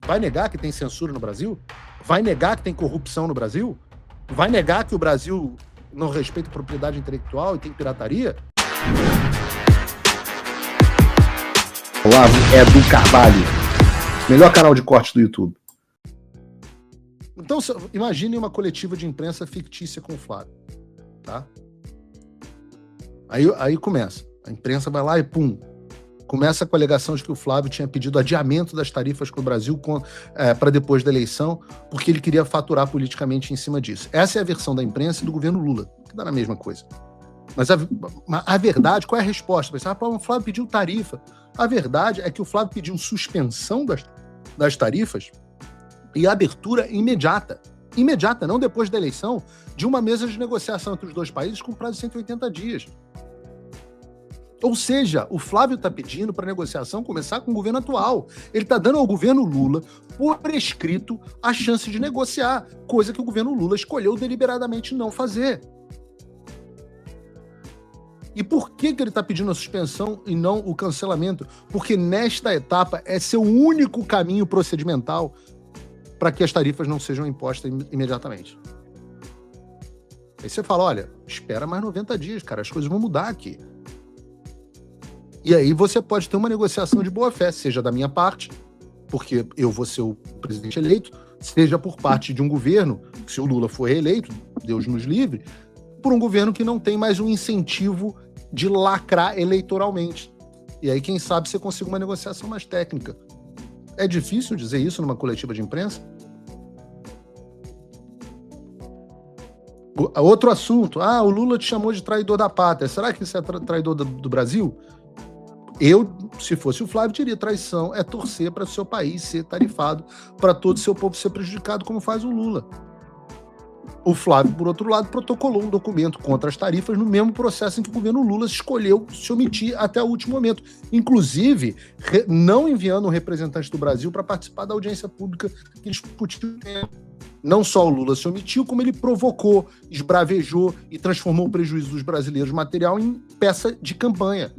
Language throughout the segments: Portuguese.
Vai negar que tem censura no Brasil? Vai negar que tem corrupção no Brasil? Vai negar que o Brasil não respeita propriedade intelectual e tem pirataria? Olavo é do Carvalho, melhor canal de corte do YouTube. Então, imagine uma coletiva de imprensa fictícia com o Flávio, tá? Aí começa. A imprensa vai lá e pum. Começa com a alegação de que o Flávio tinha pedido adiamento das tarifas com o Brasil para depois da eleição, porque ele queria faturar politicamente em cima disso. Essa é a versão da imprensa e do governo Lula, que dá na mesma coisa. Mas a verdade, qual é a resposta? O Flávio pediu tarifa. A verdade é que o Flávio pediu suspensão das tarifas e abertura imediata. Imediata, não depois da eleição, de uma mesa de negociação entre os dois países com prazo de 180 dias. Ou seja, o Flávio está pedindo para a negociação começar com o governo atual. Ele está dando ao governo Lula, por escrito, a chance de negociar, coisa que o governo Lula escolheu deliberadamente não fazer. E por que ele está pedindo a suspensão e não o cancelamento? Porque nesta etapa é seu único caminho procedimental para que as tarifas não sejam impostas imediatamente. Aí você fala, olha, espera mais 90 dias, cara, as coisas vão mudar aqui. E aí você pode ter uma negociação de boa-fé, seja da minha parte, porque eu vou ser o presidente eleito, seja por parte de um governo, se o Lula for reeleito, Deus nos livre, por um governo que não tem mais um incentivo de lacrar eleitoralmente. E aí, quem sabe, você consiga uma negociação mais técnica. É difícil dizer isso numa coletiva de imprensa? Outro assunto. O Lula te chamou de traidor da pátria. Será que isso é traidor do Brasil? Eu, se fosse o Flávio, diria traição é torcer para o seu país ser tarifado, para todo o seu povo ser prejudicado, como faz o Lula. O Flávio, por outro lado, protocolou um documento contra as tarifas no mesmo processo em que o governo Lula escolheu se omitir até o último momento. Inclusive, não enviando um representante do Brasil para participar da audiência pública que discutiu o tema. Não só o Lula se omitiu, como ele provocou, esbravejou e transformou o prejuízo dos brasileiros material em peça de campanha.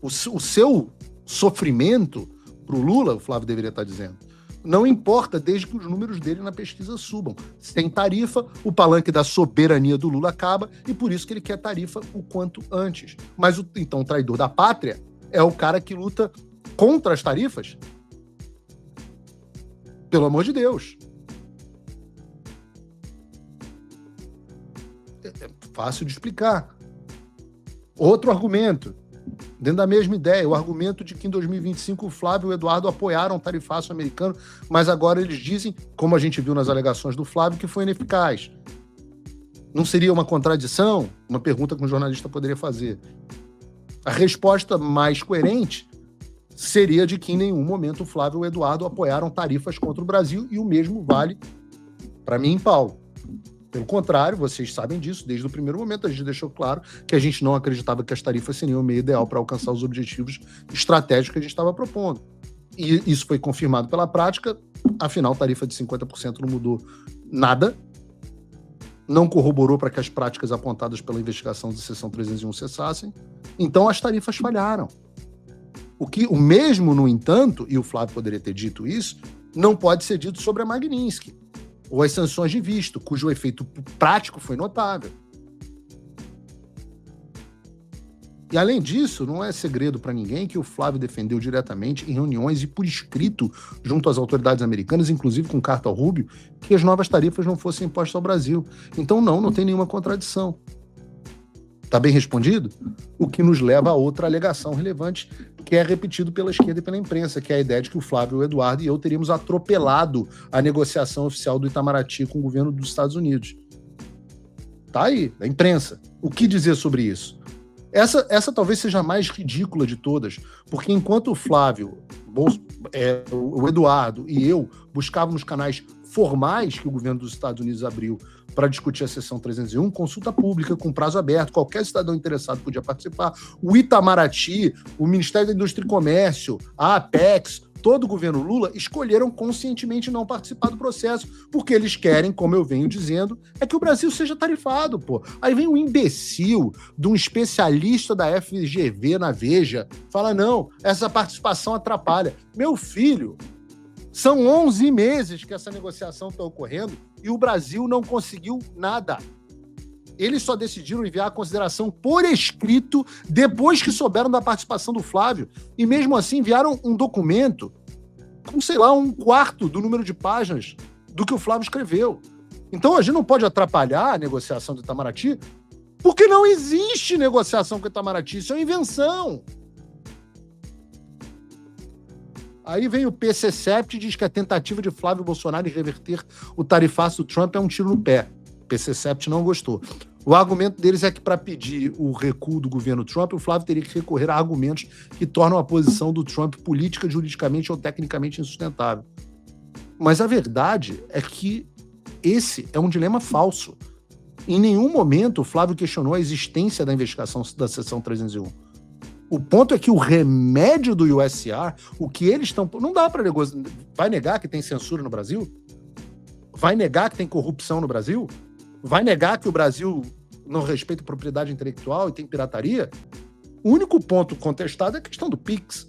O seu sofrimento para o Lula, o Flávio deveria estar dizendo, não importa desde que os números dele na pesquisa subam. Sem tarifa, o palanque da soberania do Lula acaba e por isso que ele quer tarifa o quanto antes. Mas então o traidor da pátria é o cara que luta contra as tarifas? Pelo amor de Deus. É fácil de explicar. Outro argumento, dentro da mesma ideia, o argumento de que em 2025 o Flávio e o Eduardo apoiaram o tarifaço americano, mas agora eles dizem, como a gente viu nas alegações do Flávio, que foi ineficaz. Não seria uma contradição? Uma pergunta que um jornalista poderia fazer. A resposta mais coerente seria de que em nenhum momento o Flávio e o Eduardo apoiaram tarifas contra o Brasil, e o mesmo vale para mim e Paulo. Pelo contrário, vocês sabem disso, desde o primeiro momento a gente deixou claro que a gente não acreditava que as tarifas seriam o meio ideal para alcançar os objetivos estratégicos que a gente estava propondo. E isso foi confirmado pela prática, afinal, tarifa de 50% não mudou nada, não corroborou para que as práticas apontadas pela investigação de Seção 301 cessassem, então as tarifas falharam. O mesmo, no entanto, e o Flávio poderia ter dito isso, não pode ser dito sobre a Magnitsky, ou as sanções de visto, cujo efeito prático foi notável. E, além disso, não é segredo para ninguém que o Flávio defendeu diretamente em reuniões e por escrito junto às autoridades americanas, inclusive com carta ao Rubio, que as novas tarifas não fossem impostas ao Brasil. Então, não tem nenhuma contradição. Está bem respondido? O que nos leva a outra alegação relevante, que é repetido pela esquerda e pela imprensa, que é a ideia de que o Flávio, o Eduardo e eu teríamos atropelado a negociação oficial do Itamaraty com o governo dos Estados Unidos. Tá aí, da imprensa. O que dizer sobre isso? Essa talvez seja a mais ridícula de todas, porque enquanto o Flávio, o Eduardo e eu buscávamos canais formais que o governo dos Estados Unidos abriu para discutir a Seção 301, consulta pública com prazo aberto, qualquer cidadão interessado podia participar. O Itamaraty, o Ministério da Indústria e Comércio, a Apex, todo o governo Lula, escolheram conscientemente não participar do processo, porque eles querem, como eu venho dizendo, é que o Brasil seja tarifado, pô. Aí vem um imbecil de um especialista da FGV na Veja, fala, não, essa participação atrapalha. Meu filho, são 11 meses que essa negociação está ocorrendo e o Brasil não conseguiu nada. Eles só decidiram enviar a consideração por escrito depois que souberam da participação do Flávio. E mesmo assim enviaram um documento com, sei lá, 1/4 do número de páginas do que o Flávio escreveu. Então a gente não pode atrapalhar a negociação do Itamaraty, porque não existe negociação com o Itamaraty. Isso é uma invenção. Aí vem o PC7 e diz que a tentativa de Flávio Bolsonaro em reverter o tarifaço do Trump é um tiro no pé. O PC7 não gostou. O argumento deles é que para pedir o recuo do governo Trump, o Flávio teria que recorrer a argumentos que tornam a posição do Trump política, juridicamente ou tecnicamente insustentável. Mas a verdade é que esse é um dilema falso. Em nenhum momento o Flávio questionou a existência da investigação da seção 301. O ponto é que o remédio do USR, o que eles estão... Não dá para negociar. Vai negar que tem censura no Brasil? Vai negar que tem corrupção no Brasil? Vai negar que o Brasil não respeita a propriedade intelectual e tem pirataria? O único ponto contestado é a questão do PIX.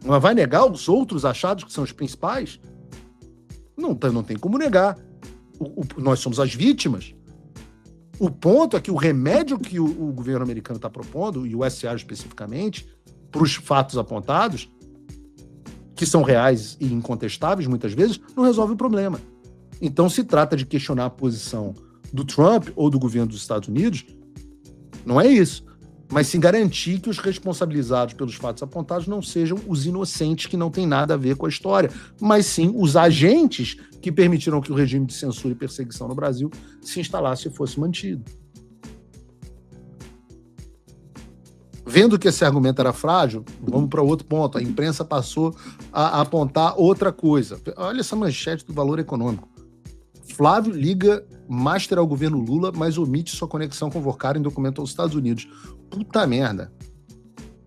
Mas vai negar os outros achados que são os principais? Não tem como negar. Nós somos as vítimas. O ponto é que o remédio que o governo americano está propondo, e o USR especificamente, para os fatos apontados, que são reais e incontestáveis muitas vezes, não resolve o problema. Então se trata de questionar a posição do Trump ou do governo dos Estados Unidos, não é isso, mas sim garantir que os responsabilizados pelos fatos apontados não sejam os inocentes que não têm nada a ver com a história, mas sim os agentes que permitiram que o regime de censura e perseguição no Brasil se instalasse e fosse mantido. Vendo que esse argumento era frágil, vamos para outro ponto. A imprensa passou a apontar outra coisa. Olha essa manchete do Valor Econômico. Flávio liga Master ao governo Lula, mas omite sua conexão com Vocaro em documento aos Estados Unidos. Puta merda.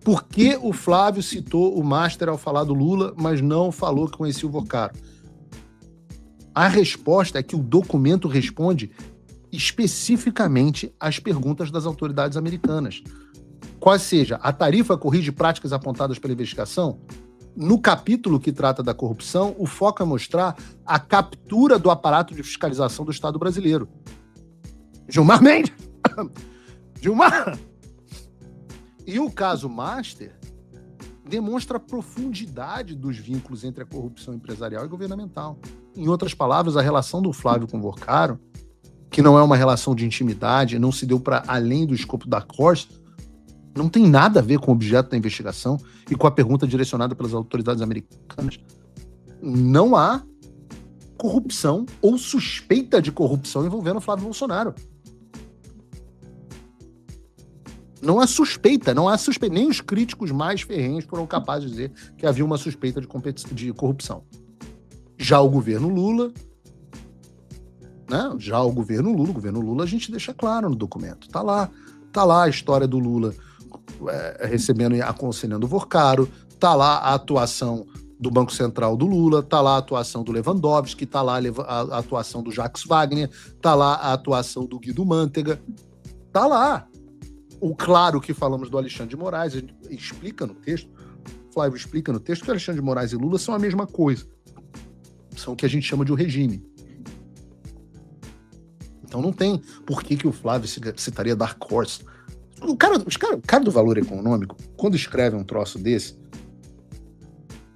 Por que o Flávio citou o Master ao falar do Lula, mas não falou que conhecia o Vocaro? A resposta é que o documento responde especificamente às perguntas das autoridades americanas. Qual seja, a tarifa corrige práticas apontadas pela investigação? No capítulo que trata da corrupção, o foco é mostrar a captura do aparato de fiscalização do Estado brasileiro. Gilmar Mendes! Gilmar! E o caso Master demonstra a profundidade dos vínculos entre a corrupção empresarial e governamental. Em outras palavras, a relação do Flávio com o Vocaro, que não é uma relação de intimidade, não se deu para além do escopo da Corte, não tem nada a ver com o objeto da investigação e com a pergunta direcionada pelas autoridades americanas. Não há corrupção ou suspeita de corrupção envolvendo o Flávio Bolsonaro. Não há suspeita. Nem os críticos mais ferrenhos foram capazes de dizer que havia uma suspeita de corrupção. Já o governo Lula, né? O governo Lula a gente deixa claro no documento. Tá lá a história do Lula recebendo e aconselhando o Vocaro, tá lá a atuação do Banco Central do Lula, tá lá a atuação do Lewandowski, tá lá a atuação do Jacques Wagner, tá lá a atuação do Guido Mantega, tá lá. O claro que falamos do Alexandre de Moraes, a gente explica no texto, Flávio explica no texto que Alexandre de Moraes e Lula são a mesma coisa. São o que a gente chama de o regime. Então não tem por que o Flávio citaria Dark Horse. O cara do Valor Econômico, quando escreve um troço desse,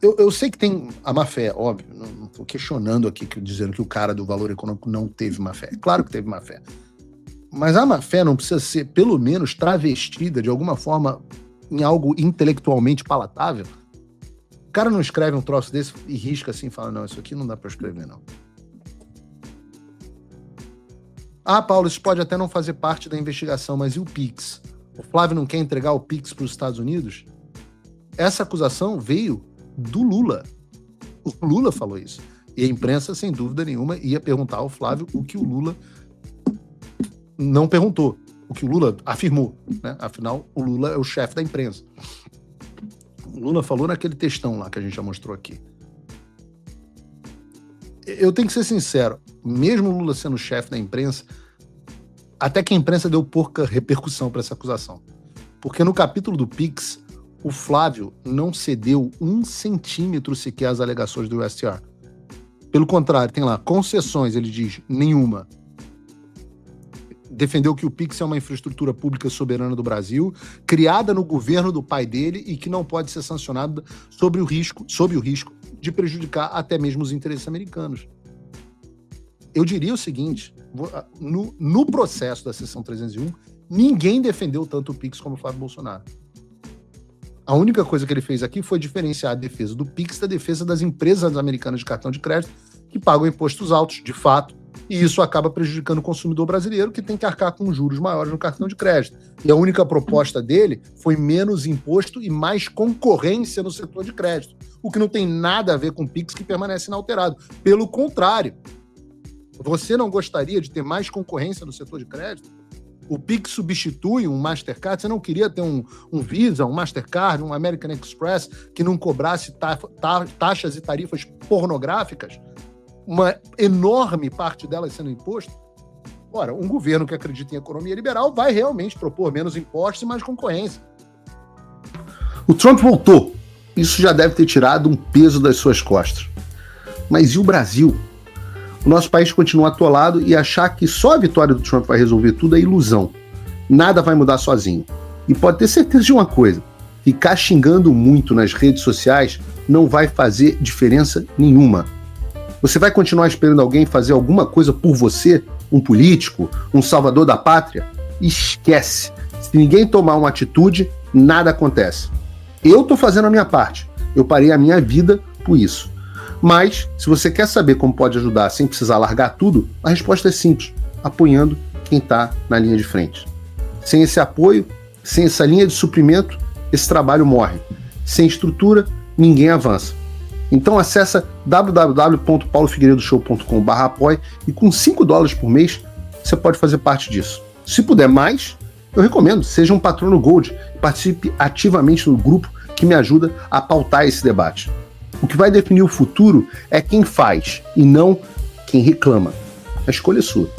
eu sei que tem a má fé, óbvio, não estou questionando aqui, dizendo que o cara do Valor Econômico não teve má fé. Claro que teve má fé. Mas a má fé não precisa ser, pelo menos, travestida de alguma forma em algo intelectualmente palatável. O cara não escreve um troço desse e risca assim e fala, não, isso aqui não dá para escrever, não. Ah, Paulo, isso pode até não fazer parte da investigação, mas e o PIX? O Flávio não quer entregar o PIX para os Estados Unidos? Essa acusação veio do Lula. O Lula falou isso. E a imprensa, sem dúvida nenhuma, ia perguntar ao Flávio o que o Lula não perguntou. O que o Lula afirmou, né? Afinal, o Lula é o chefe da imprensa. O Lula falou naquele textão lá que a gente já mostrou aqui. Eu tenho que ser sincero, mesmo o Lula sendo chefe da imprensa, até que a imprensa deu pouca repercussão para essa acusação. Porque no capítulo do Pix, o Flávio não cedeu 1 centímetro sequer às alegações do USTR. Pelo contrário, tem lá, concessões, ele diz, nenhuma. Defendeu que o Pix é uma infraestrutura pública soberana do Brasil, criada no governo do pai dele e que não pode ser sancionada sob o risco de prejudicar até mesmo os interesses americanos. Eu diria o seguinte, no processo da Seção 301, ninguém defendeu tanto o Pix como o Flávio Bolsonaro. A única coisa que ele fez aqui foi diferenciar a defesa do Pix da defesa das empresas americanas de cartão de crédito que pagam impostos altos, de fato, e isso acaba prejudicando o consumidor brasileiro que tem que arcar com juros maiores no cartão de crédito. E a única proposta dele foi menos imposto e mais concorrência no setor de crédito, o que não tem nada a ver com o Pix que permanece inalterado. Pelo contrário, você não gostaria de ter mais concorrência no setor de crédito? O Pix substitui um Mastercard, você não queria ter um Visa, um Mastercard, um American Express que não cobrasse taxas e tarifas pornográficas? Uma enorme parte delas sendo imposto? Ora, um governo que acredita em economia liberal vai realmente propor menos impostos e mais concorrência. O Trump voltou. Isso já deve ter tirado um peso das suas costas. Mas e o Brasil? O nosso país continua atolado e achar que só a vitória do Trump vai resolver tudo é ilusão. Nada vai mudar sozinho. E pode ter certeza de uma coisa, ficar xingando muito nas redes sociais não vai fazer diferença nenhuma. Você vai continuar esperando alguém fazer alguma coisa por você, um político, um salvador da pátria? Esquece. Se ninguém tomar uma atitude, nada acontece. Eu tô fazendo a minha parte. Eu parei a minha vida por isso. Mas, se você quer saber como pode ajudar sem precisar largar tudo, a resposta é simples, apoiando quem está na linha de frente. Sem esse apoio, sem essa linha de suprimento, esse trabalho morre. Sem estrutura, ninguém avança. Então acessa www.paulofigueiredoshow.com/apoie e com $5 por mês, você pode fazer parte disso. Se puder mais, eu recomendo, seja um patrono Gold e participe ativamente no grupo que me ajuda a pautar esse debate. O que vai definir o futuro é quem faz e não quem reclama. A escolha é sua.